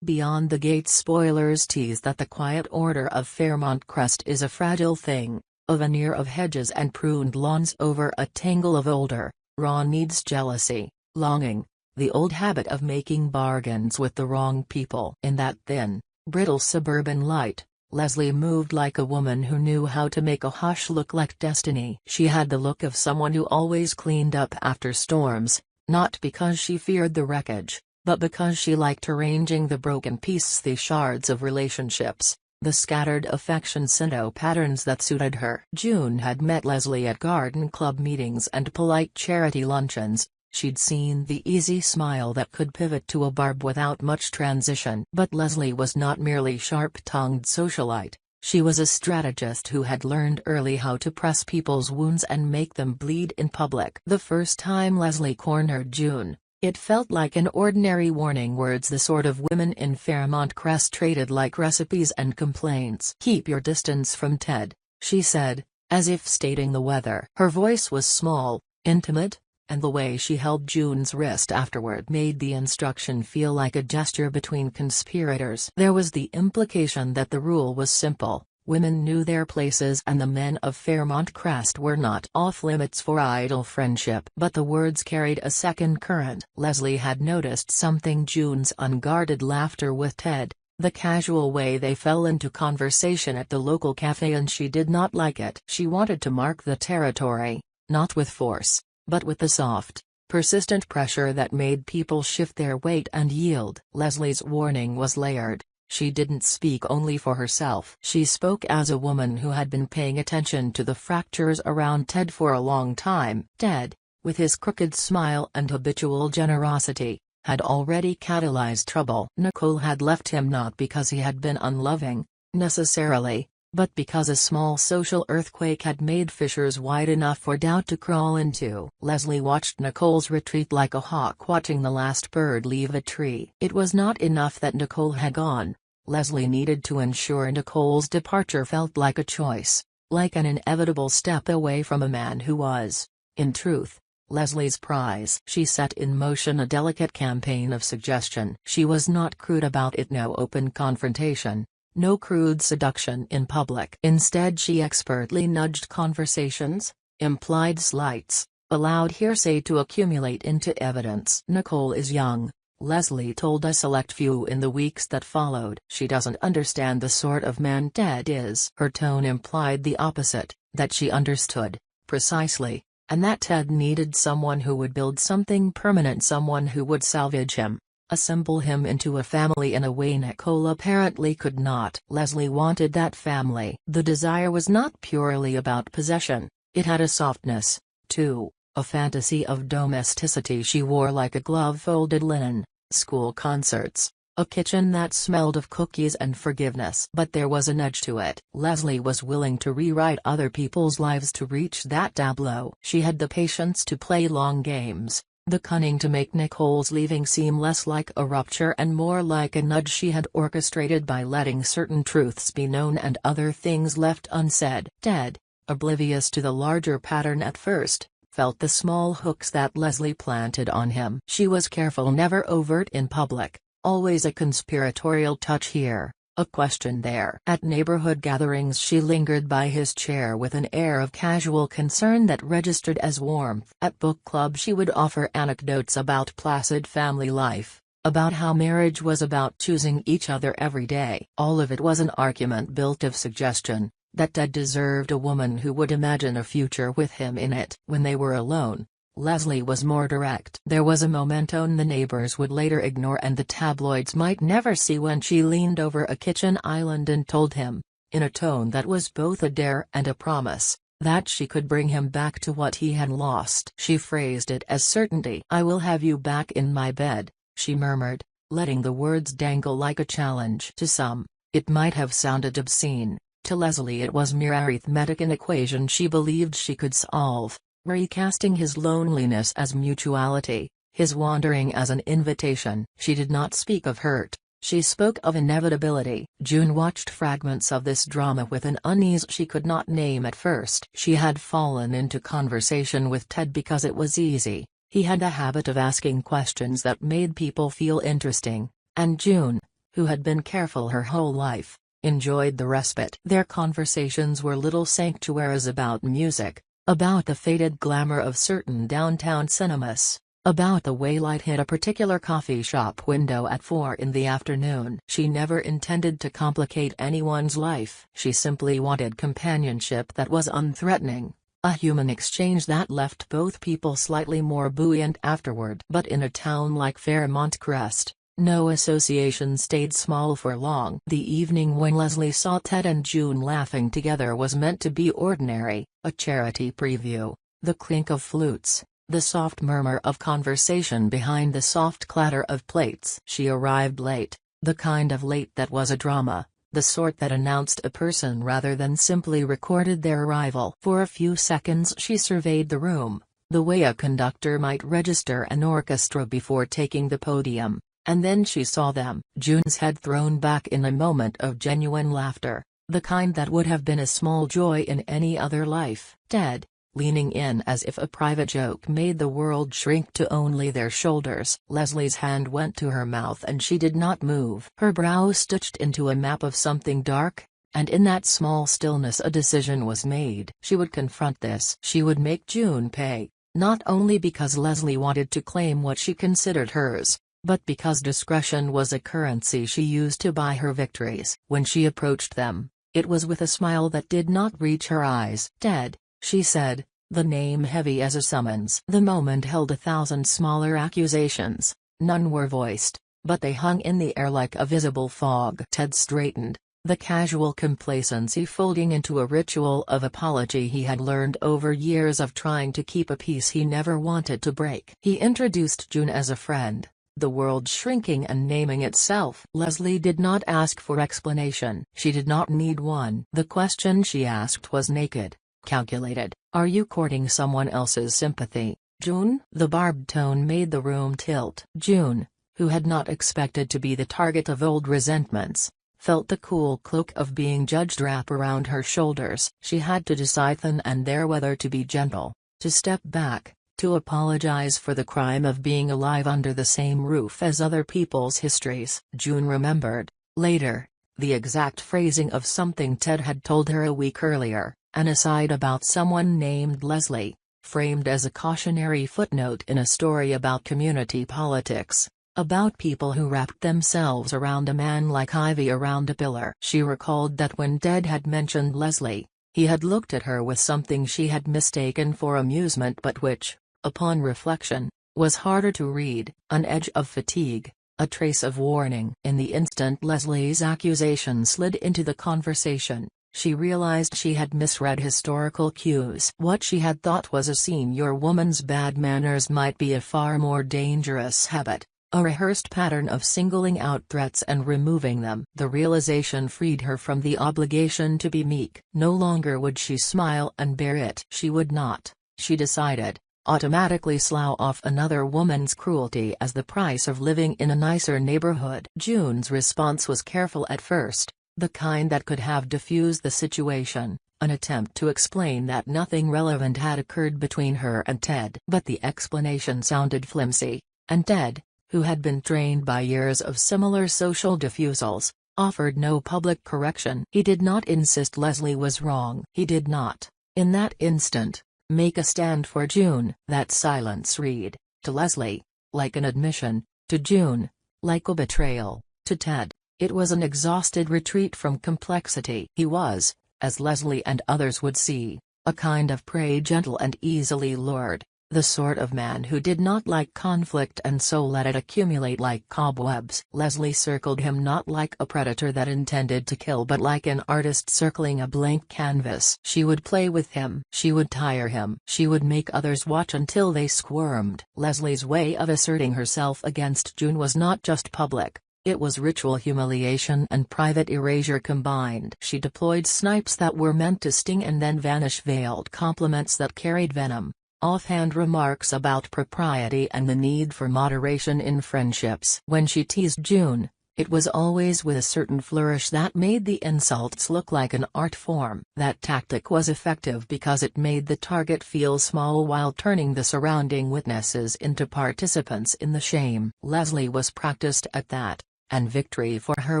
Beyond the Gates spoilers tease that the quiet order of Fairmont Crest is a fragile thing, a veneer of hedges and pruned lawns over a tangle of older, raw needs, jealousy, longing, the old habit of making bargains with the wrong people. In that thin, brittle suburban light, Leslie moved like a woman who knew how to make a hush look like destiny. She had the look of someone who always cleaned up after storms, not because she feared the wreckage, but because she liked arranging the broken pieces, the shards of relationships, the scattered affection patterns that suited her. June had met Leslie at garden club meetings and polite charity luncheons. She'd seen the easy smile that could pivot to a barb without much transition. But Leslie was not merely sharp-tongued socialite, she was a strategist who had learned early how to press people's wounds and make them bleed in public. The first time Leslie cornered June, it felt like an ordinary warning words, the sort of women in Fairmont Crest traded like recipes and complaints. "Keep your distance from Ted," she said, as if stating the weather. Her voice was small, intimate, and the way she held June's wrist afterward made the instruction feel like a gesture between conspirators. There was the implication that the rule was simple: women knew their places and the men of Fairmont Crest were not off-limits for idle friendship. But the words carried a second current. Leslie had noticed something: June's unguarded laughter with Ted, the casual way they fell into conversation at the local cafe, and she did not like it. She wanted to mark the territory, not with force, but with the soft, persistent pressure that made people shift their weight and yield. Leslie's warning was layered. She didn't speak only for herself. She spoke as a woman who had been paying attention to the fractures around Ted for a long time. Ted, with his crooked smile and habitual generosity, had already catalyzed trouble. Nicole had left him not because he had been unloving, necessarily, but because a small social earthquake had made fissures wide enough for doubt to crawl into. Leslie watched Nicole's retreat like a hawk watching the last bird leave a tree. It was not enough that Nicole had gone. Leslie needed to ensure Nicole's departure felt like a choice, like an inevitable step away from a man who was, in truth, Leslie's prize. She set in motion a delicate campaign of suggestion. She was not crude about it: no open confrontation, no crude seduction in public. Instead, she expertly nudged conversations, implied slights, allowed hearsay to accumulate into evidence. "Nicole is young," Leslie told a select few in the weeks that followed. "She doesn't understand the sort of man Ted is." Her tone implied the opposite, that she understood, precisely, and that Ted needed someone who would build something permanent, someone who would salvage him, assemble him into a family in a way Nicole apparently could not. Leslie wanted that family. The desire was not purely about possession, it had a softness, too, a fantasy of domesticity she wore like a glove folded linen, school concerts, a kitchen that smelled of cookies and forgiveness. But there was an edge to it. Leslie was willing to rewrite other people's lives to reach that tableau. She had the patience to play long games, the cunning to make Nicole's leaving seem less like a rupture and more like a nudge she had orchestrated by letting certain truths be known and other things left unsaid. Ted, oblivious to the larger pattern at first, felt the small hooks that Leslie planted on him. She was careful: never overt in public, always a conspiratorial touch here, a question there. At neighborhood gatherings she lingered by his chair with an air of casual concern that registered as warmth. At book club she would offer anecdotes about placid family life, about how marriage was about choosing each other every day. All of it was an argument built of suggestion, that Ted deserved a woman who would imagine a future with him in it. When they were alone, Leslie was more direct. There was a monotone the neighbors would later ignore and the tabloids might never see when she leaned over a kitchen island and told him, in a tone that was both a dare and a promise, that she could bring him back to what he had lost. She phrased it as certainty. "I will have you back in my bed," she murmured, letting the words dangle like a challenge. To some, it might have sounded obscene. To Leslie it was mere arithmetic, an equation she believed she could solve, recasting his loneliness as mutuality, his wandering as an invitation. She did not speak of hurt, she spoke of inevitability. June watched fragments of this drama with an unease she could not name at first. She had fallen into conversation with Ted because it was easy. He had a habit of asking questions that made people feel interesting, and June, who had been careful her whole life, enjoyed the respite. Their conversations were little sanctuaries about music, about the faded glamour of certain downtown cinemas, about the way light hit a particular coffee shop window at 4 in the afternoon. She never intended to complicate anyone's life. She simply wanted companionship that was unthreatening, a human exchange that left both people slightly more buoyant afterward. But in a town like Fairmont Crest, no association stayed small for long. The evening when Leslie saw Ted and June laughing together was meant to be ordinary, a charity preview, the clink of flutes, the soft murmur of conversation behind the soft clatter of plates. She arrived late, the kind of late that was a drama, the sort that announced a person rather than simply recorded their arrival. For a few seconds she surveyed the room, the way a conductor might register an orchestra before taking the podium, and then she saw them. June's head thrown back in a moment of genuine laughter, the kind that would have been a small joy in any other life. Ted, leaning in as if a private joke made the world shrink to only their shoulders. Leslie's hand went to her mouth and she did not move. Her brow stitched into a map of something dark, and in that small stillness a decision was made. She would confront this. She would make June pay, not only because Leslie wanted to claim what she considered hers, but because discretion was a currency she used to buy her victories. When she approached them, it was with a smile that did not reach her eyes. "Ted," she said, the name heavy as a summons. The moment held 1,000 smaller accusations. None were voiced, but they hung in the air like a visible fog. Ted straightened, the casual complacency folding into a ritual of apology he had learned over years of trying to keep a peace he never wanted to break. He introduced June as a friend, the world shrinking and naming itself. Leslie did not ask for explanation. She did not need one. The question she asked was naked, calculated. "Are you courting someone else's sympathy, June?" The barbed tone made the room tilt. June, who had not expected to be the target of old resentments, felt the cool cloak of being judged wrap around her shoulders. She had to decide then and there whether to be gentle, to step back, to apologize for the crime of being alive under the same roof as other people's histories. June remembered, later, the exact phrasing of something Ted had told her a week earlier. An aside about someone named Leslie, framed as a cautionary footnote in a story about community politics, about people who wrapped themselves around a man like ivy around a pillar. She recalled that when Ted had mentioned Leslie, he had looked at her with something she had mistaken for amusement but which, upon reflection, was harder to read, an edge of fatigue, a trace of warning. In the instant Leslie's accusation slid into the conversation, she realized she had misread historical cues. What she had thought was a senior woman's bad manners might be a far more dangerous habit, a rehearsed pattern of singling out threats and removing them. The realization freed her from the obligation to be meek. No longer would she smile and bear it. She would not, she decided, automatically slough off another woman's cruelty as the price of living in a nicer neighborhood. June's response was careful at first, the kind that could have diffused the situation, an attempt to explain that nothing relevant had occurred between her and Ted. But the explanation sounded flimsy, and Ted, who had been trained by years of similar social diffusals, offered no public correction. He did not insist Leslie was wrong. He did not, in that instant, make a stand for June. That silence read, to Leslie, like an admission, to June, like a betrayal. To Ted, it was an exhausted retreat from complexity. He was, as Leslie and others would see, a kind of prey, gentle and easily lured, the sort of man who did not like conflict and so let it accumulate like cobwebs. Leslie circled him not like a predator that intended to kill but like an artist circling a blank canvas. She would play with him. She would tire him. She would make others watch until they squirmed. Leslie's way of asserting herself against June was not just public. It was ritual humiliation and private erasure combined. She deployed snipes that were meant to sting and then vanish, veiled compliments that carried venom, offhand remarks about propriety and the need for moderation in friendships. When she teased June, it was always with a certain flourish that made the insults look like an art form. That tactic was effective because it made the target feel small while turning the surrounding witnesses into participants in the shame. Leslie was practiced at that, and victory for her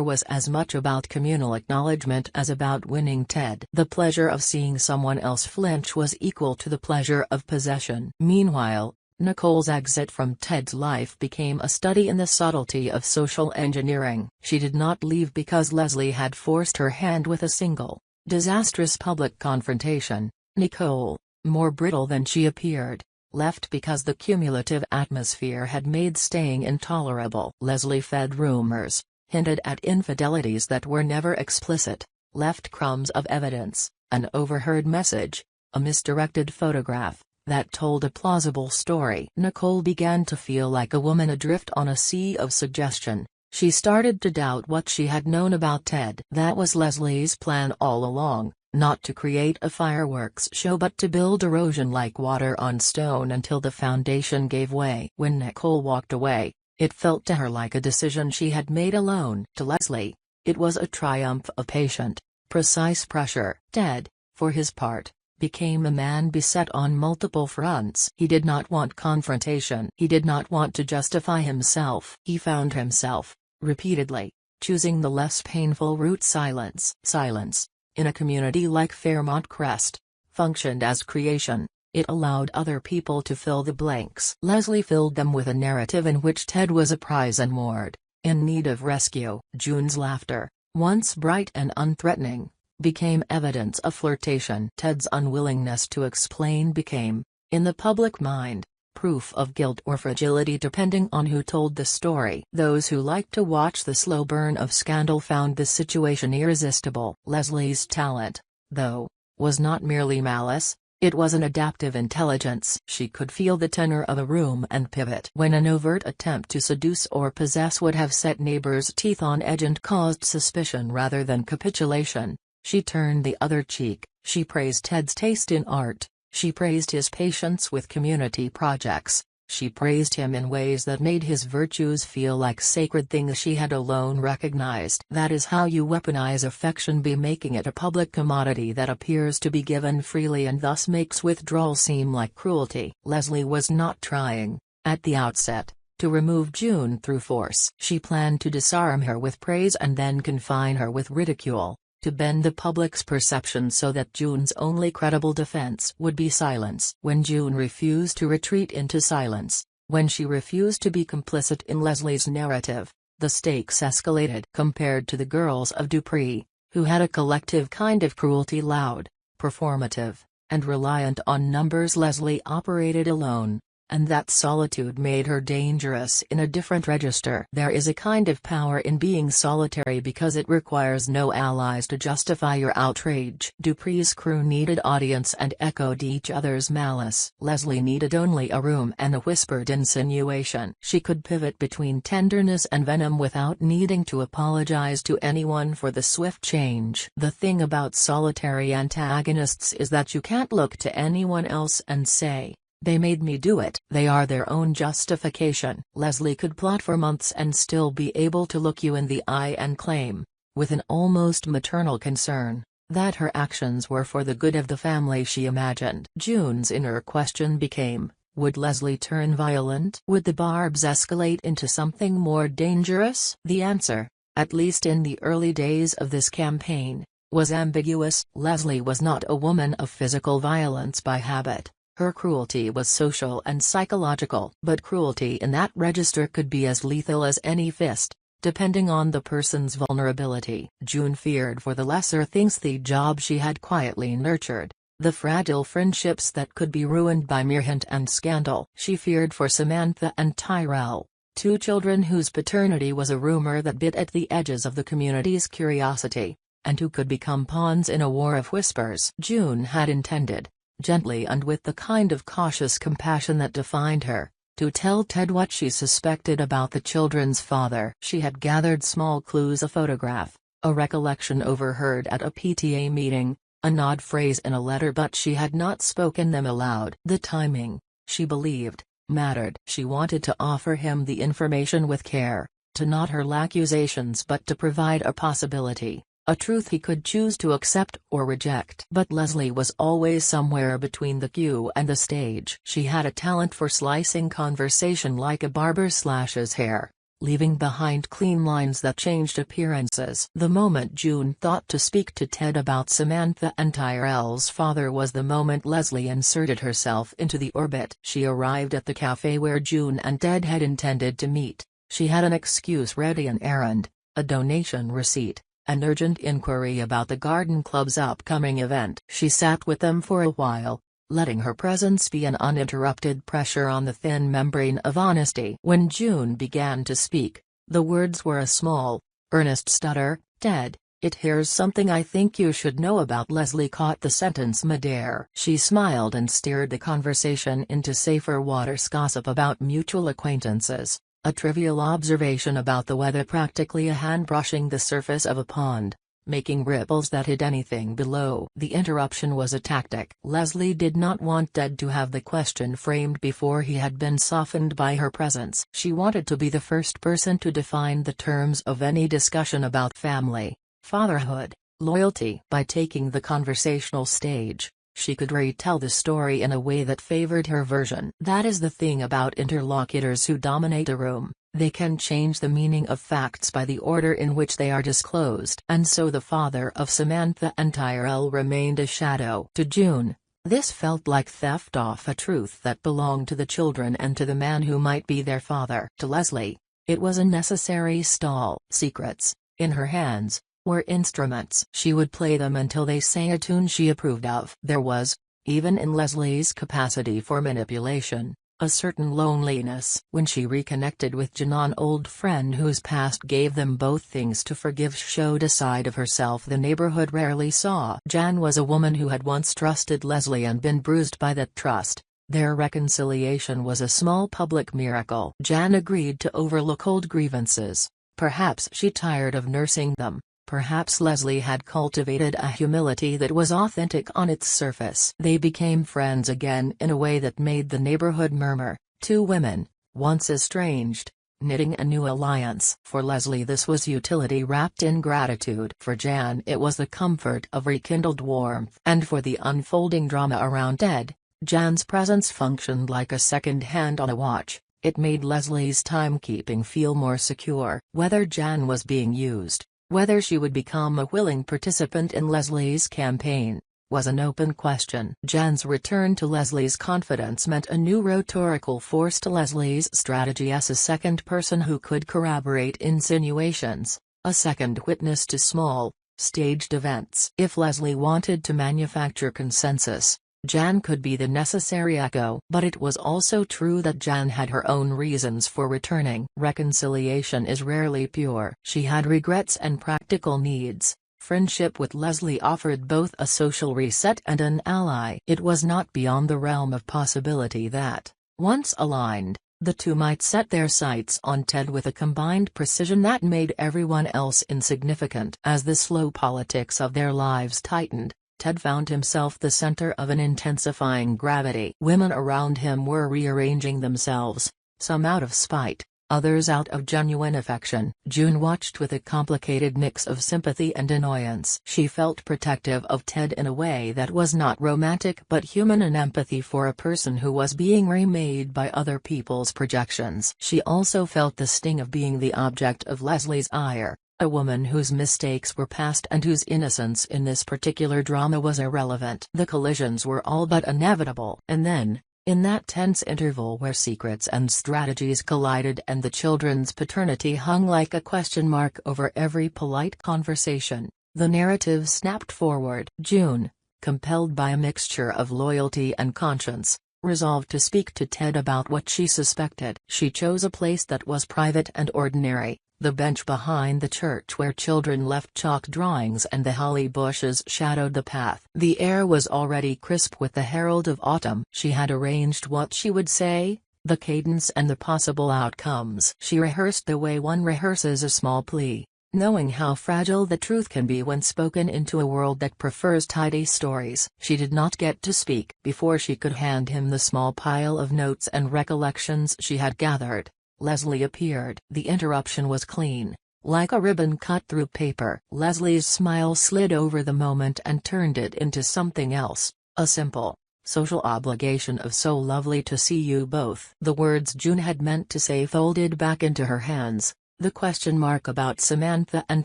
was as much about communal acknowledgement as about winning Ted. The pleasure of seeing someone else flinch was equal to the pleasure of possession. Meanwhile, Nicole's exit from Ted's life became a study in the subtlety of social engineering. She did not leave because Leslie had forced her hand with a single, disastrous public confrontation. Nicole, more brittle than she appeared, left because the cumulative atmosphere had made staying intolerable. Leslie fed rumors, hinted at infidelities that were never explicit, left crumbs of evidence, an overheard message, a misdirected photograph that told a plausible story. Nicole began to feel like a woman adrift on a sea of suggestion. She started to doubt what she had known about Ted. That was Leslie's plan all along, not to create a fireworks show but to build erosion like water on stone until the foundation gave way. When Nicole walked away, it felt to her like a decision she had made alone. To Leslie, it was a triumph of patient, precise pressure. Ted, for his part, became a man beset on multiple fronts. He did not want confrontation. He did not want to justify himself. He found himself, repeatedly, choosing the less painful route. Silence. Silence, in a community like Fairmont Crest, functioned as creation. It allowed other people to fill the blanks. Leslie filled them with a narrative in which Ted was a prize and moored, in need of rescue. June's laughter, once bright and unthreatening, became evidence of flirtation. Ted's unwillingness to explain became, in the public mind, proof of guilt or fragility depending on who told the story. Those who liked to watch the slow burn of scandal found the situation irresistible. Leslie's talent, though, was not merely malice, it was an adaptive intelligence. She could feel the tenor of a room and pivot. When an overt attempt to seduce or possess would have set neighbors' teeth on edge and caused suspicion rather than capitulation, she turned the other cheek. She praised Ted's taste in art, she praised his patience with community projects, she praised him in ways that made his virtues feel like sacred things she had alone recognized. That is how you weaponize affection, by making it a public commodity that appears to be given freely and thus makes withdrawal seem like cruelty. Leslie was not trying, at the outset, to remove June through force. She planned to disarm her with praise and then confine her with ridicule, to bend the public's perception so that June's only credible defense would be silence. When June refused to retreat into silence, when she refused to be complicit in Leslie's narrative, the stakes escalated. Compared to the girls of Dupree, who had a collective kind of cruelty, loud, performative, and reliant on numbers, Leslie operated alone, and that solitude made her dangerous in a different register. There is a kind of power in being solitary because it requires no allies to justify your outrage. Dupree's crew needed audience and echoed each other's malice. Leslie needed only a room and a whispered insinuation. She could pivot between tenderness and venom without needing to apologize to anyone for the swift change. The thing about solitary antagonists is that you can't look to anyone else and say, "They made me do it." They are their own justification. Leslie could plot for months and still be able to look you in the eye and claim, with an almost maternal concern, that her actions were for the good of the family she imagined. June's inner question became, would Leslie turn violent? Would the barbs escalate into something more dangerous? The answer, at least in the early days of this campaign, was ambiguous. Leslie was not a woman of physical violence by habit. Her cruelty was social and psychological. But cruelty in that register could be as lethal as any fist, depending on the person's vulnerability. June feared for the lesser things, the job she had quietly nurtured, the fragile friendships that could be ruined by mere hint and scandal. She feared for Samantha and Tyrell, two children whose paternity was a rumor that bit at the edges of the community's curiosity, and who could become pawns in a war of whispers. June had intended, gently and with the kind of cautious compassion that defined her, to tell Ted what she suspected about the children's father. She had gathered small clues: a photograph, a recollection overheard at a PTA meeting, an odd phrase in a letter, but she had not spoken them aloud. The timing, she believed, mattered. She wanted to offer him the information with care, to not hurl accusations but to provide a possibility, a truth he could choose to accept or reject. But Leslie was always somewhere between the cue and the stage. She had a talent for slicing conversation like a barber slashes hair, leaving behind clean lines that changed appearances. The moment June thought to speak to Ted about Samantha and Tyrell's father was the moment Leslie inserted herself into the orbit. She arrived at the cafe where June and Ted had intended to meet. She had an excuse ready: an errand, a donation receipt, an urgent inquiry about the garden club's upcoming event. She sat with them for a while, letting her presence be an uninterrupted pressure on the thin membrane of honesty. When June began to speak, the words were a small, earnest stutter. "Ted, here's something I think you should know about." Leslie caught the sentence midair. She smiled and steered the conversation into safer waters: gossip about mutual acquaintances, a trivial observation about the weather, practically a hand brushing the surface of a pond, making ripples that hid anything below. The interruption was a tactic. Leslie did not want Ted to have the question framed before he had been softened by her presence. She wanted to be the first person to define the terms of any discussion about family, fatherhood, loyalty. By taking the conversational stage, she could retell the story in a way that favored her version. That is the thing about interlocutors who dominate a room. They can change the meaning of facts by the order in which they are disclosed. And so the father of Samantha and Tyrell remained a shadow. To June, this felt like theft of a truth that belonged to the children and to the man who might be their father. To Leslie, it was a necessary stall. Secrets, in her hands, were instruments. She would play them until they sang a tune she approved of. There was, even in Leslie's capacity for manipulation, a certain loneliness. When she reconnected with Jan, an old friend whose past gave them both things to forgive, showed a side of herself the neighborhood rarely saw. Jan was a woman who had once trusted Leslie and been bruised by that trust. Their reconciliation was a small public miracle. Jan agreed to overlook old grievances. Perhaps she tired of nursing them. Perhaps Leslie had cultivated a humility that was authentic on its surface. They became friends again in a way that made the neighborhood murmur. Two women, once estranged, knitting a new alliance. For Leslie this was utility wrapped in gratitude. For Jan it was the comfort of rekindled warmth. And for the unfolding drama around Ted, Jan's presence functioned like a second hand on a watch. It made Leslie's timekeeping feel more secure. Whether Jan was being used, whether she would become a willing participant in Leslie's campaign, was an open question. Jan's return to Leslie's confidence meant a new rhetorical force to Leslie's strategy as a second person who could corroborate insinuations, a second witness to small, staged events. If Leslie wanted to manufacture consensus, Jan could be the necessary echo. But it was also true that Jan had her own reasons for returning. Reconciliation is rarely pure. She had regrets and practical needs. Friendship with Leslie offered both a social reset and an ally. It was not beyond the realm of possibility that, once aligned, the two might set their sights on Ted with a combined precision that made everyone else insignificant. As the slow politics of their lives tightened, Ted found himself the center of an intensifying gravity. Women around him were rearranging themselves, some out of spite, others out of genuine affection. June watched with a complicated mix of sympathy and annoyance. She felt protective of Ted in a way that was not romantic but human, an empathy for a person who was being remade by other people's projections. She also felt the sting of being the object of Leslie's ire. A woman whose mistakes were past and whose innocence in this particular drama was irrelevant. The collisions were all but inevitable. And then, in that tense interval where secrets and strategies collided and the children's paternity hung like a question mark over every polite conversation, the narrative snapped forward. June, compelled by a mixture of loyalty and conscience, resolved to speak to Ted about what she suspected. She chose a place that was private and ordinary. The bench behind the church where children left chalk drawings and the holly bushes shadowed the path. The air was already crisp with the herald of autumn. She had arranged what she would say, the cadence and the possible outcomes. She rehearsed the way one rehearses a small plea, knowing how fragile the truth can be when spoken into a world that prefers tidy stories. She did not get to speak before she could hand him the small pile of notes and recollections she had gathered. Leslie appeared. The interruption was clean, like a ribbon cut through paper. Leslie's smile slid over the moment and turned it into something else, a simple, social obligation of so lovely to see you both. The words June had meant to say folded back into her hands. The question mark about Samantha and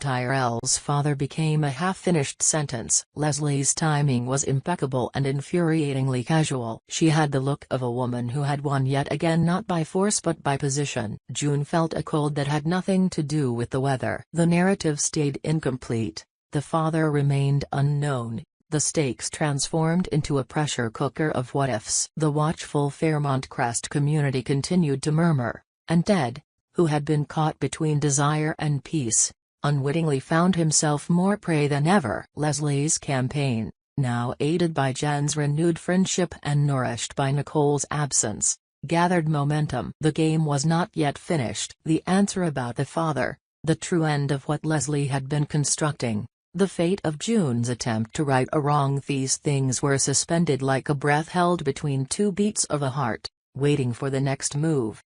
Tyrell's father became a half-finished sentence. Leslie's timing was impeccable and infuriatingly casual. She had the look of a woman who had won yet again, not by force but by position. June felt a cold that had nothing to do with the weather. The narrative stayed incomplete. The father remained unknown. The stakes transformed into a pressure cooker of what-ifs. The watchful Fairmont Crest community continued to murmur, and Ted, who had been caught between desire and peace, unwittingly found himself more prey than ever. Leslie's campaign, now aided by Jen's renewed friendship and nourished by Nicole's absence, gathered momentum. The game was not yet finished. The answer about the father, the true end of what Leslie had been constructing, the fate of June's attempt to right a wrong, these things were suspended like a breath held between two beats of a heart, waiting for the next move.